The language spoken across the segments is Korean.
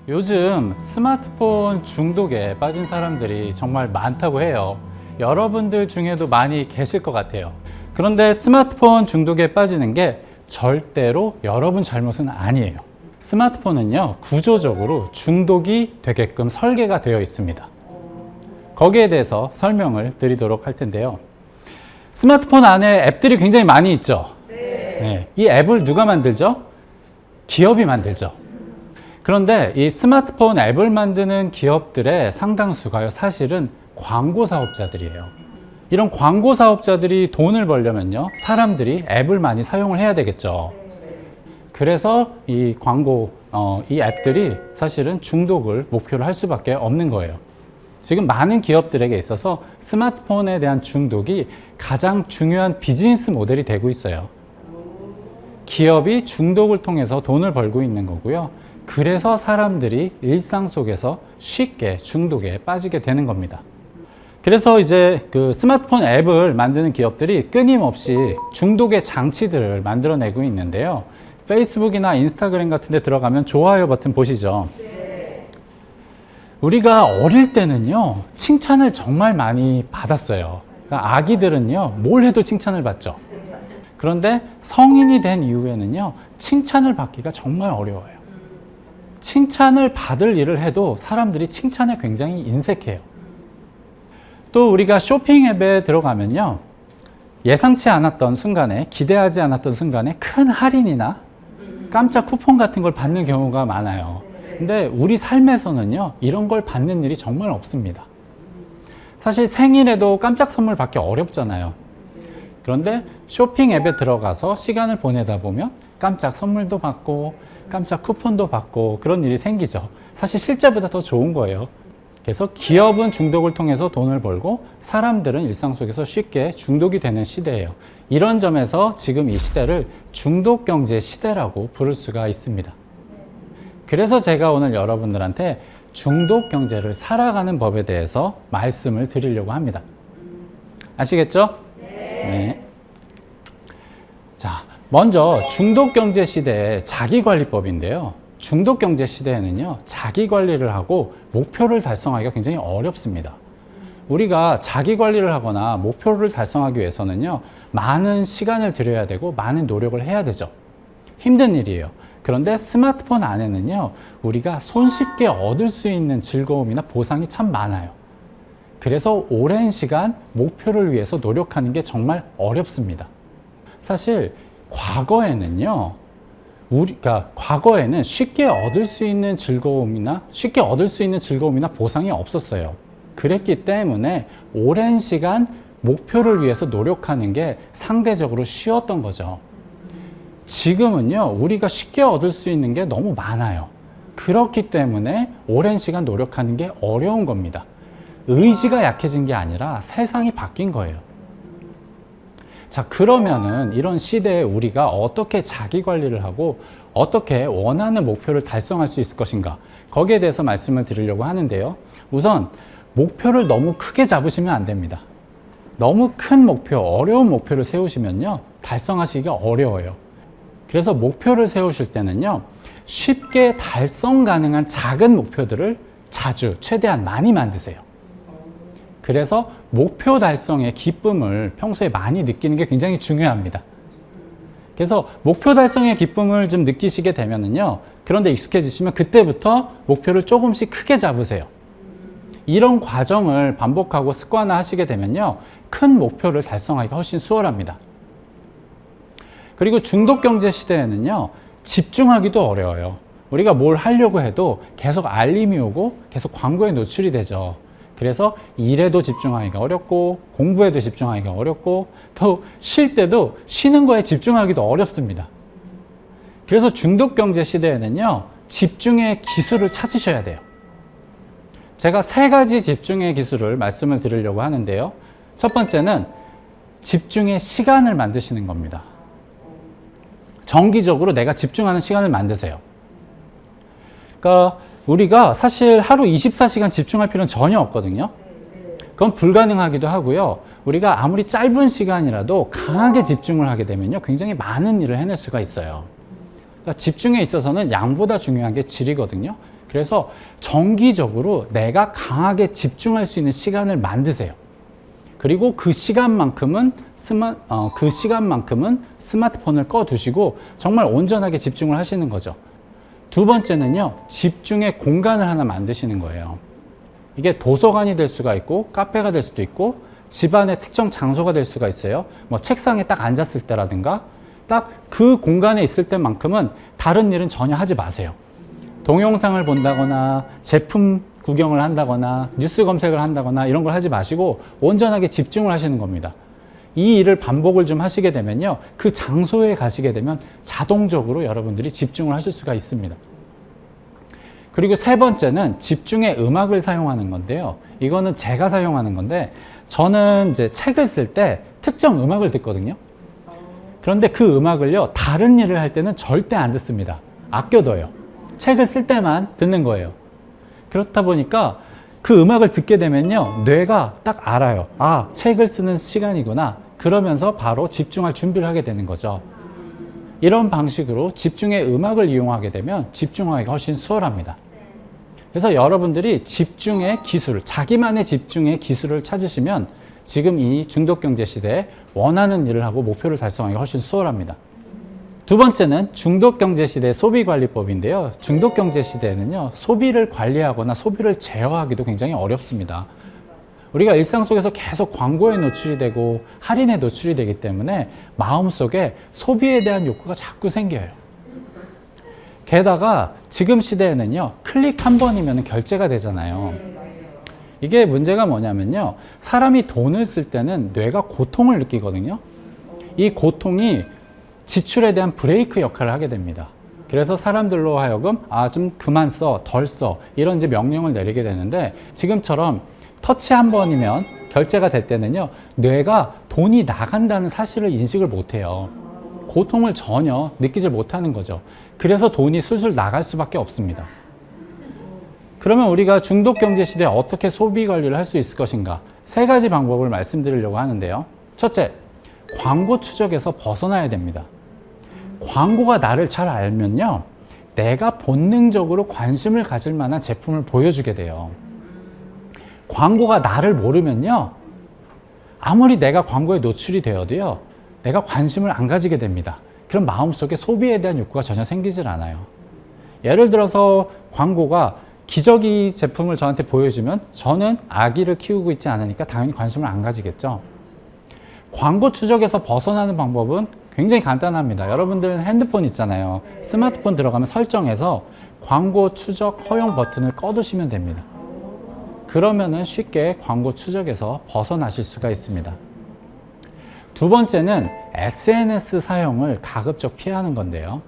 요즘 스마트폰 중독에 빠진 사람들이 정말 많다고 해요. 여러분들 중에도 많이 계실 것 같아요. 그런데 스마트폰 중독에 빠지는 게 절대로 여러분 잘못은 아니에요. 스마트폰은요, 구조적으로 중독이 되게끔 설계가 되어 있습니다. 거기에 대해서 설명을 드리도록 할 텐데요. 스마트폰 안에 앱들이 굉장히 많이 있죠. 네. 이 앱을 누가 만들죠? 기업이 만들죠. 그런데 이 스마트폰 앱을 만드는 기업들의 상당수가요, 사실은 광고 사업자들이에요. 이런 광고 사업자들이 돈을 벌려면요, 사람들이 앱을 많이 사용을 해야 되겠죠. 그래서 이 이 앱들이 사실은 중독을 목표로 할 수밖에 없는 거예요. 지금 많은 기업들에게 있어서 스마트폰에 대한 중독이 가장 중요한 비즈니스 모델이 되고 있어요. 기업이 중독을 통해서 돈을 벌고 있는 거고요. 그래서 사람들이 일상 속에서 쉽게 중독에 빠지게 되는 겁니다. 그래서 이제 그 스마트폰 앱을 만드는 기업들이 끊임없이 중독의 장치들을 만들어내고 있는데요. 페이스북이나 인스타그램 같은 데 들어가면 좋아요 버튼 보시죠. 우리가 어릴 때는요, 칭찬을 정말 많이 받았어요. 그러니까 아기들은요, 뭘 해도 칭찬을 받죠. 그런데 성인이 된 이후에는요, 칭찬을 받기가 정말 어려워요. 칭찬을 받을 일을 해도 사람들이 칭찬에 굉장히 인색해요. 또 우리가 쇼핑 앱에 들어가면요, 예상치 않았던 순간에, 기대하지 않았던 순간에 큰 할인이나 깜짝 쿠폰 같은 걸 받는 경우가 많아요. 근데 우리 삶에서는요, 이런 걸 받는 일이 정말 없습니다. 사실 생일에도 깜짝 선물 받기 어렵잖아요. 그런데 쇼핑 앱에 들어가서 시간을 보내다 보면 깜짝 선물도 받고 깜짝 쿠폰도 받고 그런 일이 생기죠. 사실 실제보다 더 좋은 거예요. 그래서 기업은 중독을 통해서 돈을 벌고 사람들은 일상 속에서 쉽게 중독이 되는 시대예요. 이런 점에서 지금 이 시대를 중독경제 시대라고 부를 수가 있습니다. 그래서 제가 오늘 여러분들한테 중독경제를 살아가는 법에 대해서 말씀을 드리려고 합니다. 아시겠죠? 네. 자, 먼저 중독경제 시대의 자기관리법인데요. 중독경제 시대에는요, 자기관리를 하고 목표를 달성하기가 굉장히 어렵습니다. 우리가 자기관리를 하거나 목표를 달성하기 위해서는요, 많은 시간을 들여야 되고 많은 노력을 해야 되죠. 힘든 일이에요. 그런데 스마트폰 안에는요, 우리가 손쉽게 얻을 수 있는 즐거움이나 보상이 참 많아요. 그래서 오랜 시간 목표를 위해서 노력하는 게 정말 어렵습니다. 사실 과거에는요, 과거에는 쉽게 얻을 수 있는 즐거움이나 보상이 없었어요. 그랬기 때문에 오랜 시간 목표를 위해서 노력하는 게 상대적으로 쉬웠던 거죠. 지금은요, 우리가 쉽게 얻을 수 있는 게 너무 많아요. 그렇기 때문에 오랜 시간 노력하는 게 어려운 겁니다. 의지가 약해진 게 아니라 세상이 바뀐 거예요. 자, 그러면은 이런 시대에 우리가 어떻게 자기 관리를 하고 어떻게 원하는 목표를 달성할 수 있을 것인가, 거기에 대해서 말씀을 드리려고 하는데요. 우선 목표를 너무 크게 잡으시면 안 됩니다. 너무 큰 목표, 어려운 목표를 세우시면요, 달성하시기가 어려워요. 그래서 목표를 세우실 때는요, 쉽게 달성 가능한 작은 목표들을 자주, 최대한 많이 만드세요. 그래서 목표 달성의 기쁨을 평소에 많이 느끼는 게 굉장히 중요합니다. 그래서 목표 달성의 기쁨을 좀 느끼시게 되면은요, 그런데 익숙해지시면 그때부터 목표를 조금씩 크게 잡으세요. 이런 과정을 반복하고 습관화 하시게 되면요, 큰 목표를 달성하기가 훨씬 수월합니다. 그리고 중독경제 시대에는요, 집중하기도 어려워요. 우리가 뭘 하려고 해도 계속 알림이 오고 계속 광고에 노출이 되죠. 그래서 일에도 집중하기가 어렵고 공부에도 집중하기가 어렵고 또 쉴 때도 쉬는 거에 집중하기도 어렵습니다. 그래서 중독경제 시대에는요, 집중의 기술을 찾으셔야 돼요. 제가 3가지 집중의 기술을 말씀을 드리려고 하는데요. 첫 번째는 집중의 시간을 만드시는 겁니다. 정기적으로 내가 집중하는 시간을 만드세요. 그러니까 우리가 사실 하루 24시간 집중할 필요는 전혀 없거든요. 그건 불가능하기도 하고요. 우리가 아무리 짧은 시간이라도 강하게 집중을 하게 되면요, 굉장히 많은 일을 해낼 수가 있어요. 그러니까 집중에 있어서는 양보다 중요한 게 질이거든요. 그래서 정기적으로 내가 강하게 집중할 수 있는 시간을 만드세요. 그리고 그 시간만큼은 스마트폰을 꺼두시고 정말 온전하게 집중을 하시는 거죠. 두 번째는요, 집중의 공간을 하나 만드시는 거예요. 이게 도서관이 될 수가 있고 카페가 될 수도 있고 집안의 특정 장소가 될 수가 있어요. 뭐 책상에 딱 앉았을 때라든가 딱 그 공간에 있을 때만큼은 다른 일은 전혀 하지 마세요. 동영상을 본다거나 제품 구경을 한다거나 뉴스 검색을 한다거나 이런 걸 하지 마시고 온전하게 집중을 하시는 겁니다. 이 일을 반복을 좀 하시게 되면요, 그 장소에 가시게 되면 자동적으로 여러분들이 집중을 하실 수가 있습니다. 그리고 세 번째는 집중의 음악을 사용하는 건데요. 이거는 제가 사용하는 건데, 저는 이제 책을 쓸 때 특정 음악을 듣거든요. 그런데 그 음악을요, 다른 일을 할 때는 절대 안 듣습니다. 아껴둬요. 책을 쓸 때만 듣는 거예요. 그렇다 보니까 그 음악을 듣게 되면요, 뇌가 딱 알아요. 아, 책을 쓰는 시간이구나. 그러면서 바로 집중할 준비를 하게 되는 거죠. 이런 방식으로 집중의 음악을 이용하게 되면 집중하기가 훨씬 수월합니다. 그래서 여러분들이 집중의 기술, 자기만의 집중의 기술을 찾으시면 지금 이 중독경제 시대에 원하는 일을 하고 목표를 달성하기가 훨씬 수월합니다. 두 번째는 중독경제 시대의 소비관리법인데요. 중독경제 시대에는요, 소비를 관리하거나 소비를 제어하기도 굉장히 어렵습니다. 우리가 일상 속에서 계속 광고에 노출이 되고 할인에 노출이 되기 때문에 마음속에 소비에 대한 욕구가 자꾸 생겨요. 게다가 지금 시대에는요, 클릭 한 번이면 결제가 되잖아요. 이게 문제가 뭐냐면요, 사람이 돈을 쓸 때는 뇌가 고통을 느끼거든요. 이 고통이 지출에 대한 브레이크 역할을 하게 됩니다. 그래서 사람들로 하여금 좀 그만 써, 덜 써, 이런 이제 명령을 내리게 되는데, 지금처럼 터치 한 번이면 결제가 될 때는요, 뇌가 돈이 나간다는 사실을 인식을 못해요. 고통을 전혀 느끼질 못하는 거죠. 그래서 돈이 술술 나갈 수밖에 없습니다. 그러면 우리가 중독경제 시대에 어떻게 소비 관리를 할 수 있을 것인가? 세 가지 방법을 말씀드리려고 하는데요. 첫째, 광고 추적에서 벗어나야 됩니다. 광고가 나를 잘 알면요, 내가 본능적으로 관심을 가질 만한 제품을 보여주게 돼요. 광고가 나를 모르면요, 아무리 내가 광고에 노출이 되어도요, 내가 관심을 안 가지게 됩니다. 그럼 마음속에 소비에 대한 욕구가 전혀 생기질 않아요. 예를 들어서 광고가 기저귀 제품을 저한테 보여주면 저는 아기를 키우고 있지 않으니까 당연히 관심을 안 가지겠죠. 광고 추적에서 벗어나는 방법은 굉장히 간단합니다. 여러분들은 핸드폰 있잖아요. 스마트폰 들어가면 설정에서 광고 추적 허용 버튼을 꺼두시면 됩니다. 그러면은 쉽게 광고 추적에서 벗어나실 수가 있습니다. 두 번째는 SNS 사용을 가급적 피하는 건데요.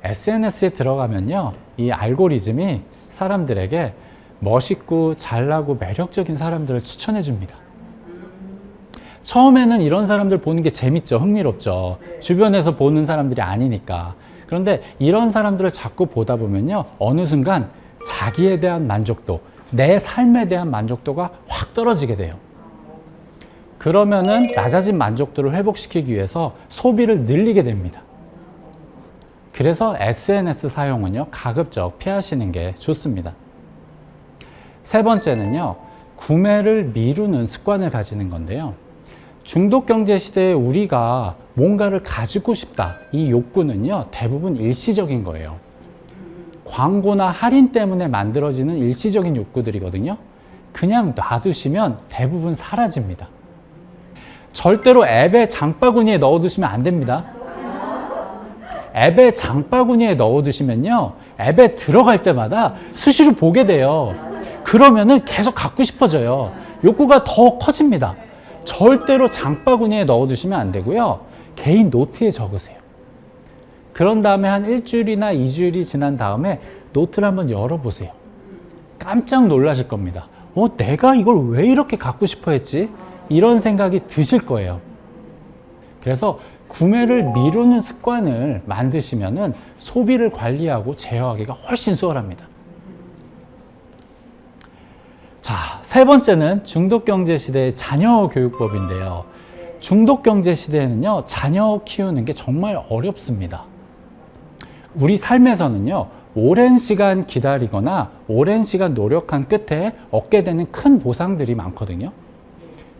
SNS에 들어가면요, 이 알고리즘이 사람들에게 멋있고 잘나고 매력적인 사람들을 추천해 줍니다. 처음에는 이런 사람들 보는 게 재밌죠. 흥미롭죠. 주변에서 보는 사람들이 아니니까. 그런데 이런 사람들을 자꾸 보다 보면요, 어느 순간 자기에 대한 만족도, 내 삶에 대한 만족도가 확 떨어지게 돼요. 그러면은 낮아진 만족도를 회복시키기 위해서 소비를 늘리게 됩니다. 그래서 SNS 사용은요, 가급적 피하시는 게 좋습니다. 세 번째는요, 구매를 미루는 습관을 가지는 건데요. 중독경제 시대에 우리가 뭔가를 가지고 싶다, 이 욕구는요, 대부분 일시적인 거예요. 광고나 할인 때문에 만들어지는 일시적인 욕구들이거든요. 그냥 놔두시면 대부분 사라집니다. 절대로 앱의 장바구니에 넣어두시면 안 됩니다. 앱의 장바구니에 넣어두시면요, 앱에 들어갈 때마다 수시로 보게 돼요. 그러면은 계속 갖고 싶어져요. 욕구가 더 커집니다. 절대로 장바구니에 넣어두시면 안 되고요, 개인 노트에 적으세요. 그런 다음에 한 일주일이나 2주일이 지난 다음에 노트를 한번 열어보세요. 깜짝 놀라실 겁니다. 내가 이걸 왜 이렇게 갖고 싶어 했지? 이런 생각이 드실 거예요. 그래서 구매를 미루는 습관을 만드시면은 소비를 관리하고 제어하기가 훨씬 수월합니다. 자, 세 번째는 중독경제 시대의 자녀 교육법인데요. 중독경제 시대에는요, 자녀 키우는 게 정말 어렵습니다. 우리 삶에서는요, 오랜 시간 기다리거나 오랜 시간 노력한 끝에 얻게 되는 큰 보상들이 많거든요.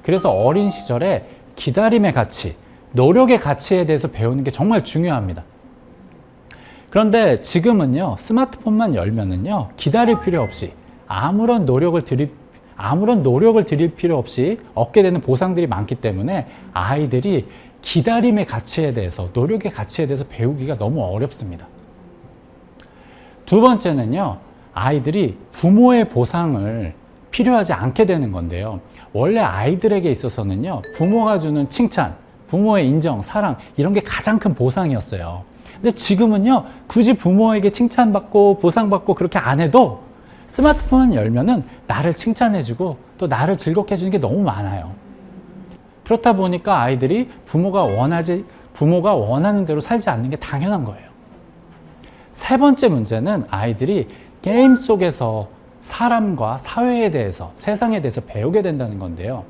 그래서 어린 시절에 기다림의 가치, 노력의 가치에 대해서 배우는 게 정말 중요합니다. 그런데 지금은요, 스마트폰만 열면은요, 기다릴 필요 없이 아무런 노력을 드릴 필요 없이 얻게 되는 보상들이 많기 때문에 아이들이 기다림의 가치에 대해서, 노력의 가치에 대해서 배우기가 너무 어렵습니다. 두 번째는요, 아이들이 부모의 보상을 필요하지 않게 되는 건데요. 원래 아이들에게 있어서는요, 부모가 주는 칭찬, 부모의 인정, 사랑, 이런 게 가장 큰 보상이었어요. 근데 지금은요, 굳이 부모에게 칭찬받고 보상받고 그렇게 안 해도 스마트폰 열면은 나를 칭찬해주고 또 나를 즐겁게 해주는 게 너무 많아요. 그렇다 보니까 아이들이 부모가 원하는 대로 살지 않는 게 당연한 거예요. 세 번째 문제는 아이들이 게임 속에서 사람과 사회에 대해서, 세상에 대해서 배우게 된다는 건데요.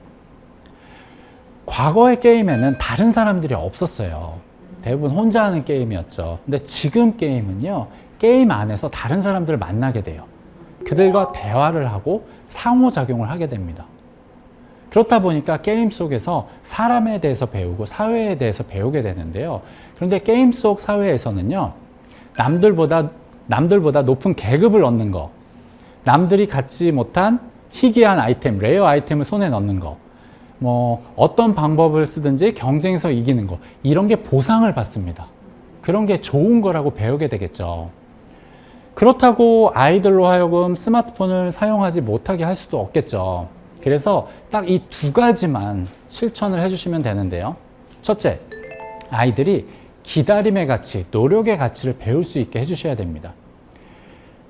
과거의 게임에는 다른 사람들이 없었어요. 대부분 혼자 하는 게임이었죠. 근데 지금 게임은요, 게임 안에서 다른 사람들을 만나게 돼요. 그들과 대화를 하고 상호작용을 하게 됩니다. 그렇다 보니까 게임 속에서 사람에 대해서 배우고 사회에 대해서 배우게 되는데요. 그런데 게임 속 사회에서는요, 남들보다 높은 계급을 얻는 거, 남들이 갖지 못한 희귀한 아이템, 레어 아이템을 손에 넣는 거, 어떤 방법을 쓰든지 경쟁에서 이기는 거, 이런 게 보상을 받습니다. 그런 게 좋은 거라고 배우게 되겠죠. 그렇다고 아이들로 하여금 스마트폰을 사용하지 못하게 할 수도 없겠죠. 그래서 딱 이 두 가지만 실천을 해주시면 되는데요. 첫째, 아이들이 기다림의 가치, 노력의 가치를 배울 수 있게 해주셔야 됩니다.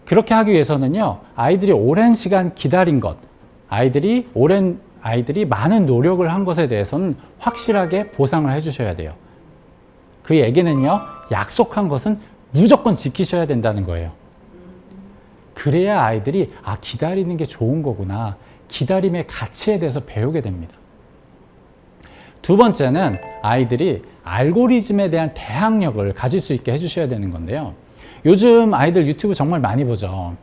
그렇게 하기 위해서는요, 아이들이 오랜 시간 기다린 것, 아이들이 많은 노력을 한 것에 대해서는 확실하게 보상을 해주셔야 돼요. 그 얘기는요, 약속한 것은 무조건 지키셔야 된다는 거예요. 그래야 아이들이 기다리는 게 좋은 거구나, 기다림의 가치에 대해서 배우게 됩니다. 두 번째는 아이들이 알고리즘에 대한 대항력을 가질 수 있게 해주셔야 되는 건데요. 요즘 아이들 유튜브 정말 많이 보죠.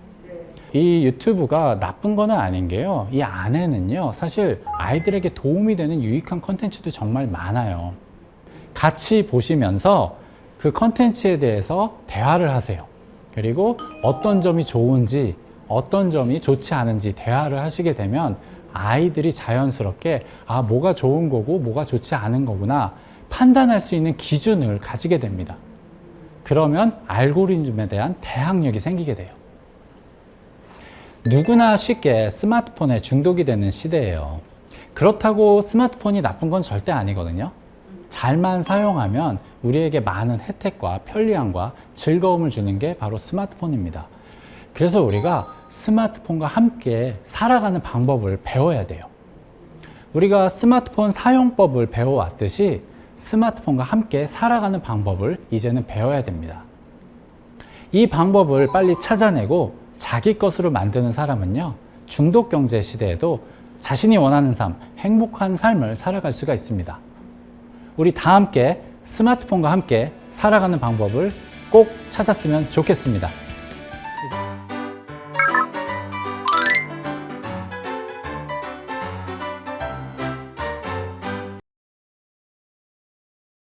이 유튜브가 나쁜 건 아닌 게요, 이 안에는요, 사실 아이들에게 도움이 되는 유익한 컨텐츠도 정말 많아요. 같이 보시면서 그 컨텐츠에 대해서 대화를 하세요. 그리고 어떤 점이 좋은지, 어떤 점이 좋지 않은지 대화를 하시게 되면 아이들이 자연스럽게 뭐가 좋은 거고 뭐가 좋지 않은 거구나 판단할 수 있는 기준을 가지게 됩니다. 그러면 알고리즘에 대한 대항력이 생기게 돼요. 누구나 쉽게 스마트폰에 중독이 되는 시대예요. 그렇다고 스마트폰이 나쁜 건 절대 아니거든요. 잘만 사용하면 우리에게 많은 혜택과 편리함과 즐거움을 주는 게 바로 스마트폰입니다. 그래서 우리가 스마트폰과 함께 살아가는 방법을 배워야 돼요. 우리가 스마트폰 사용법을 배워왔듯이 스마트폰과 함께 살아가는 방법을 이제는 배워야 됩니다. 이 방법을 빨리 찾아내고 자기 것으로 만드는 사람은요, 중독 경제 시대에도 자신이 원하는 삶, 행복한 삶을 살아갈 수가 있습니다. 우리 다 함께 스마트폰과 함께 살아가는 방법을 꼭 찾았으면 좋겠습니다.